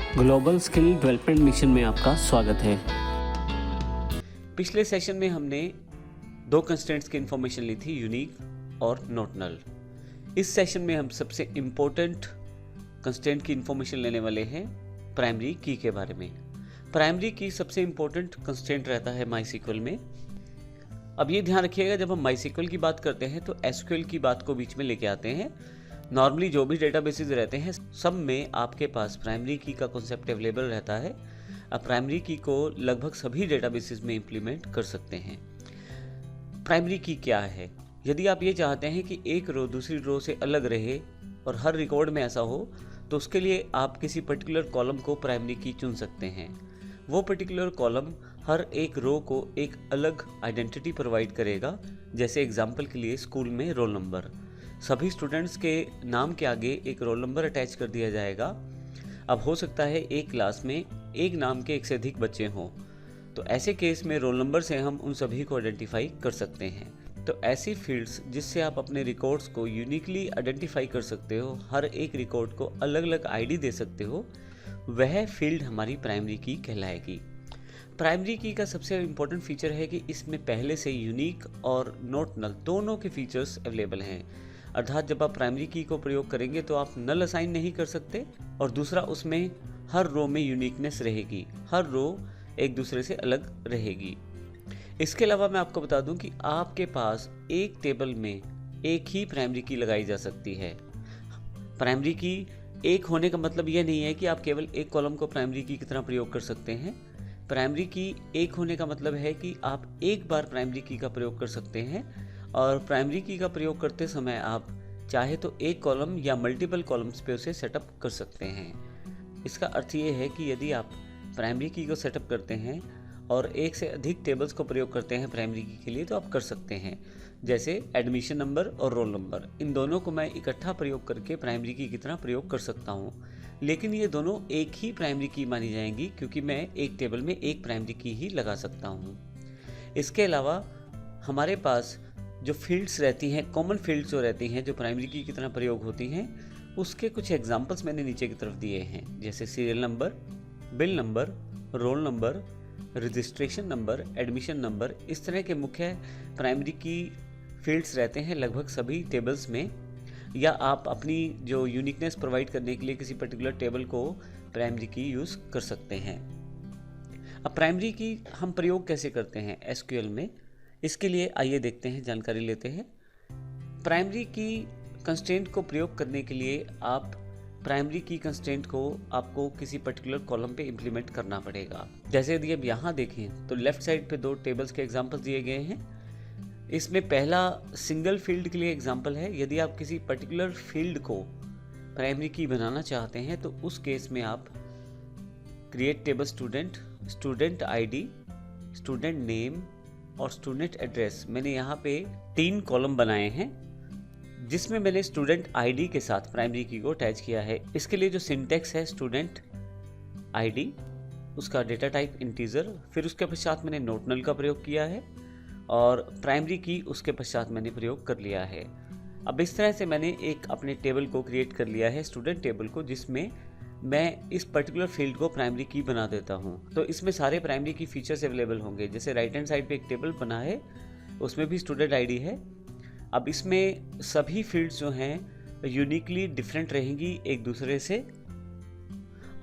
Global skill development mission में आपका स्वागत है। पिछले सेशन में हमने दो कंस्ट्रेंट्स की इंफॉर्मेशन ली थी, यूनिक और नॉट नल। इस सेशन में हम सबसे इम्पोर्टेंट कंस्ट्रेंट की इंफॉर्मेशन लेने वाले हैं प्राइमरी की के बारे में। प्राइमरी की सबसे इम्पोर्टेंट कंस्ट्रेंट रहता है माईसीक्वल में। अब ये ध्यान रखिएगा, जब हम माईसीक्वल की बात करते हैं तो एसक्यूएल की बात को बीच में लेके आते हैं। नॉर्मली जो भी डेटाबेसेस रहते हैं सब में आपके पास प्राइमरी की का कॉन्सेप्ट अवेलेबल रहता है। अब प्राइमरी की को लगभग सभी डेटाबेसेस में इंप्लीमेंट कर सकते हैं। प्राइमरी की क्या है? यदि आप ये चाहते हैं कि एक रो दूसरी रो से अलग रहे और हर रिकॉर्ड में ऐसा हो, तो उसके लिए आप किसी पर्टिकुलर कॉलम को प्राइमरी की चुन सकते हैं। वो पर्टिकुलर कॉलम हर एक रो को एक अलग आइडेंटिटी प्रोवाइड करेगा। जैसे एग्जाम्पल के लिए स्कूल में रोल नंबर, सभी स्टूडेंट्स के नाम के आगे एक रोल नंबर अटैच कर दिया जाएगा। अब हो सकता है एक क्लास में एक नाम के एक से अधिक बच्चे हों, तो ऐसे केस में रोल नंबर से हम उन सभी को आइडेंटिफाई कर सकते हैं। तो ऐसी फील्ड्स जिससे आप अपने रिकॉर्ड्स को यूनिकली आइडेंटिफाई कर सकते हो, हर एक रिकॉर्ड को अलग अलग आईडी दे सकते हो, वह फील्ड हमारी प्राइमरी की कहलाएगी। प्राइमरी की का सबसे इम्पोर्टेंट फीचर है कि इसमें पहले से यूनिक और नॉट नल दोनों के फीचर्स अवेलेबल हैं। अर्थात जब आप प्राइमरी की को प्रयोग करेंगे तो आप नल असाइन नहीं कर सकते, और दूसरा उसमें हर रो में यूनिकनेस रहेगी, हर रो एक दूसरे से अलग रहेगी। इसके अलावा मैं आपको बता दूं कि आपके पास एक टेबल में एक ही प्राइमरी की लगाई जा सकती है। प्राइमरी की एक होने का मतलब यह नहीं है कि आप केवल एक कॉलम को प्राइमरी की तरह प्रयोग कर सकते हैं। प्राइमरी की एक होने का मतलब है कि आप एक बार प्राइमरी की का प्रयोग कर सकते हैं, और प्राइमरी की का प्रयोग करते समय आप चाहे तो एक कॉलम या मल्टीपल कॉलम्स पे उसे सेटअप कर सकते हैं। इसका अर्थ ये है कि यदि आप प्राइमरी की को सेटअप करते हैं और एक से अधिक टेबल्स को प्रयोग करते हैं प्राइमरी की के लिए, तो आप कर सकते हैं। जैसे एडमिशन नंबर और रोल नंबर, इन दोनों को मैं इकट्ठा प्रयोग करके प्राइमरी की तरह प्रयोग कर सकता हूँ, लेकिन ये दोनों एक ही प्राइमरी की मानी जाएंगी क्योंकि मैं एक टेबल में एक प्राइमरी की ही लगा सकता हूँ। इसके अलावा हमारे पास जो फील्ड्स रहती हैं, कॉमन फील्ड्स जो रहती हैं, जो प्राइमरी की तरह प्रयोग होती हैं, उसके कुछ एग्जांपल्स मैंने नीचे की तरफ दिए हैं। जैसे serial number, bill number, roll number, registration number, admission number, इस तरह के मुख्य प्राइमरी की फील्ड्स रहते हैं लगभग सभी टेबल्स में। या आप अपनी जो यूनिकनेस प्रोवाइड करने के लिए किसी पर्टिकुलर टेबल को प्राइमरी की यूज़ कर सकते हैं। अब प्राइमरी की हम प्रयोग कैसे करते हैं एसक्यूएल में, इसके लिए आइए देखते हैं, जानकारी लेते हैं। प्राइमरी की कंस्ट्रेंट को प्रयोग करने के लिए आप प्राइमरी की कंस्ट्रेंट को आपको किसी पर्टिकुलर कॉलम पे इंप्लीमेंट करना पड़ेगा। जैसे यदि आप यहाँ देखें तो लेफ्ट साइड पे दो टेबल्स के एग्जांपल्स दिए गए हैं। इसमें पहला सिंगल फील्ड के लिए एग्जांपल है। यदि आप किसी पर्टिकुलर फील्ड को प्राइमरी की बनाना चाहते हैं तो उस केस में आप create table student, student ID, student name और स्टूडेंट एड्रेस, मैंने यहाँ पे 3 कॉलम बनाए हैं जिसमें मैंने स्टूडेंट आईडी के साथ प्राइमरी की को अटैच किया है। इसके लिए जो सिंटेक्स है स्टूडेंट आईडी, उसका डेटा टाइप इंटीजर, फिर उसके पश्चात मैंने नॉट नल का प्रयोग किया है, और प्राइमरी की उसके पश्चात मैंने प्रयोग कर लिया है। अब इस तरह से मैंने एक अपने टेबल को क्रिएट कर लिया है, स्टूडेंट टेबल को, जिसमें मैं इस पर्टिकुलर फील्ड को प्राइमरी की बना देता हूँ। तो इसमें सारे प्राइमरी की फीचर्स अवेलेबल होंगे। जैसे राइट हैंड साइड पे एक टेबल बना है, उसमें भी स्टूडेंट आईडी है। अब इसमें सभी फील्ड्स जो हैं यूनिकली डिफरेंट रहेंगी एक दूसरे से,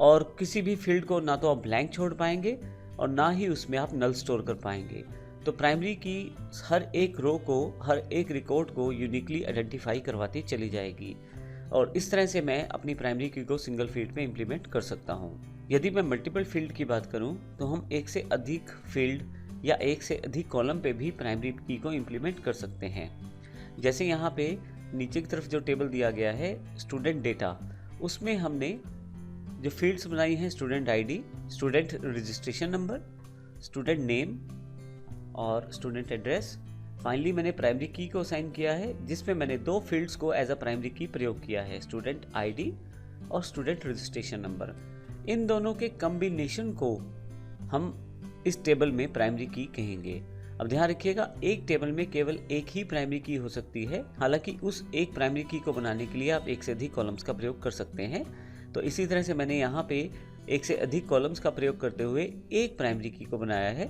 और किसी भी फील्ड को ना तो आप ब्लैंक छोड़ पाएंगे और ना ही उसमें आप नल स्टोर कर पाएंगे। तो प्राइमरी की हर एक रो को, हर एक रिकॉर्ड को यूनिकली आइडेंटिफाई करवाती चली जाएगी, और इस तरह से मैं अपनी प्राइमरी की को सिंगल फील्ड में इंप्लीमेंट कर सकता हूँ। यदि मैं मल्टीपल फील्ड की बात करूँ तो हम एक से अधिक फील्ड या एक से अधिक कॉलम पे भी प्राइमरी की को इंप्लीमेंट कर सकते हैं। जैसे यहाँ पे नीचे की तरफ जो टेबल दिया गया है स्टूडेंट डेटा, उसमें हमने जो फील्ड्स बनाई हैं student ID, student registration number, student name और स्टूडेंट एड्रेस। फाइनली मैंने प्राइमरी की को असाइन किया है, जिसमें मैंने 2 फील्ड्स को एज अ प्राइमरी की प्रयोग किया है, स्टूडेंट आईडी और स्टूडेंट रजिस्ट्रेशन नंबर। इन दोनों के कॉम्बिनेशन को हम इस टेबल में प्राइमरी की कहेंगे। अब ध्यान रखिएगा, एक टेबल में केवल एक ही प्राइमरी की हो सकती है। हालांकि उस एक प्राइमरी की को बनाने के लिए आप एक से अधिक कॉलम्स का प्रयोग कर सकते हैं। तो इसी तरह से मैंने यहाँ पे एक से अधिक कॉलम्स का प्रयोग करते हुए एक प्राइमरी की को बनाया है।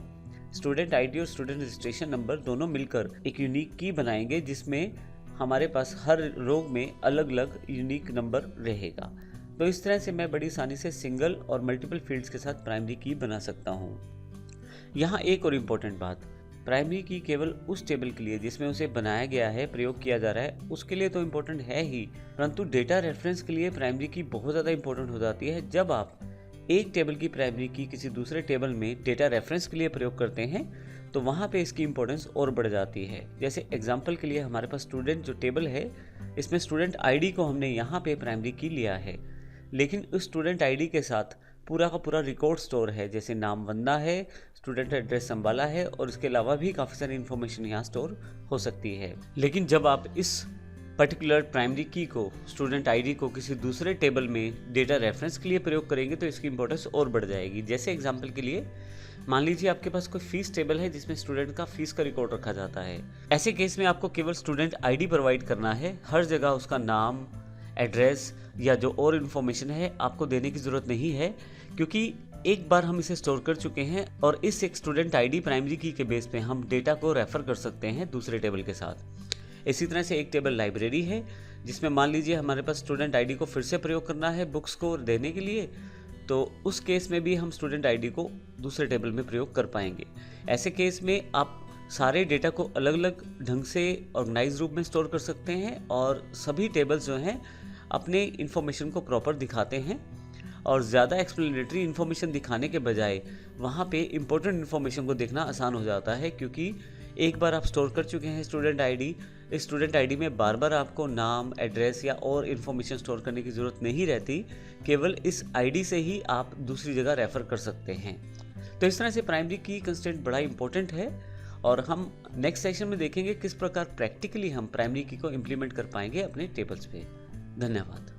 स्टूडेंट आईडी और स्टूडेंट रजिस्ट्रेशन नंबर दोनों मिलकर एक यूनिक की बनाएंगे, जिसमें हमारे पास हर रो में अलग अलग यूनिक नंबर रहेगा। तो इस तरह से मैं बड़ी आसानी से सिंगल और मल्टीपल फील्ड्स के साथ प्राइमरी की बना सकता हूँ। यहाँ एक और इम्पोर्टेंट बात, प्राइमरी की केवल उस टेबल के लिए जिसमें उसे बनाया गया है, प्रयोग किया जा रहा है, उसके लिए तो इम्पोर्टेंट है ही, परंतु डेटा रेफरेंस के लिए प्राइमरी की बहुत ज़्यादा इम्पोर्टेंट हो जाती है। जब आप एक टेबल की प्राइमरी की किसी दूसरे टेबल में डेटा रेफरेंस के लिए प्रयोग करते हैं तो वहाँ पे इसकी इंपॉर्टेंस और बढ़ जाती है। जैसे एग्जांपल के लिए हमारे पास स्टूडेंट जो टेबल है, इसमें स्टूडेंट आईडी को हमने यहाँ पे प्राइमरी की लिया है, लेकिन उस स्टूडेंट आईडी के साथ पूरा का पूरा रिकॉर्ड स्टोर है, जैसे नाम वंदना है, स्टूडेंट एड्रेस संभाला है और इसके अलावा भी काफ़ी सारी इन्फॉर्मेशन यहाँ स्टोर हो सकती है। लेकिन जब आप इस पर्टिकुलर प्राइमरी की को, स्टूडेंट आईडी को किसी दूसरे टेबल में डेटा रेफरेंस के लिए प्रयोग करेंगे तो इसकी इंपॉर्टेंस और बढ़ जाएगी। जैसे एग्जांपल के लिए मान लीजिए आपके पास कोई फीस टेबल है जिसमें स्टूडेंट का फीस का रिकॉर्ड रखा जाता है। ऐसे केस में आपको केवल स्टूडेंट आईडी प्रोवाइड करना है, हर जगह उसका नाम, एड्रेस या जो और इन्फॉर्मेशन है आपको देने की ज़रूरत नहीं है, क्योंकि एक बार हम इसे स्टोर कर चुके हैं और इस एक स्टूडेंट आईडी प्राइमरी की के बेस पे हम डेटा को रेफर कर सकते हैं दूसरे टेबल के साथ। इसी तरह से एक टेबल लाइब्रेरी है जिसमें मान लीजिए हमारे पास स्टूडेंट आईडी को फिर से प्रयोग करना है बुक्स को देने के लिए, तो उस केस में भी हम स्टूडेंट आईडी को दूसरे टेबल में प्रयोग कर पाएंगे। ऐसे केस में आप सारे डेटा को अलग अलग ढंग से ऑर्गेनाइज रूप में स्टोर कर सकते हैं और सभी टेबल्स जो हैं अपने इन्फॉर्मेशन को प्रॉपर दिखाते हैं और ज़्यादा एक्सप्लेनेटरी इन्फॉर्मेशन दिखाने के बजाय वहाँ पे इम्पोर्टेंट इन्फॉर्मेशन को देखना आसान हो जाता है, क्योंकि एक बार आप स्टोर कर चुके हैं स्टूडेंट आईडी, इस स्टूडेंट आईडी में बार बार आपको नाम, एड्रेस या और इन्फॉर्मेशन स्टोर करने की ज़रूरत नहीं रहती, केवल इस आईडी से ही आप दूसरी जगह रेफ़र कर सकते हैं। तो इस तरह से प्राइमरी की कंस्ट्रेंट बड़ा इंपॉर्टेंट है और हम नेक्स्ट सेशन में देखेंगे किस प्रकार प्रैक्टिकली हम प्राइमरी की को इम्प्लीमेंट कर पाएंगे अपने टेबल्स पे। धन्यवाद।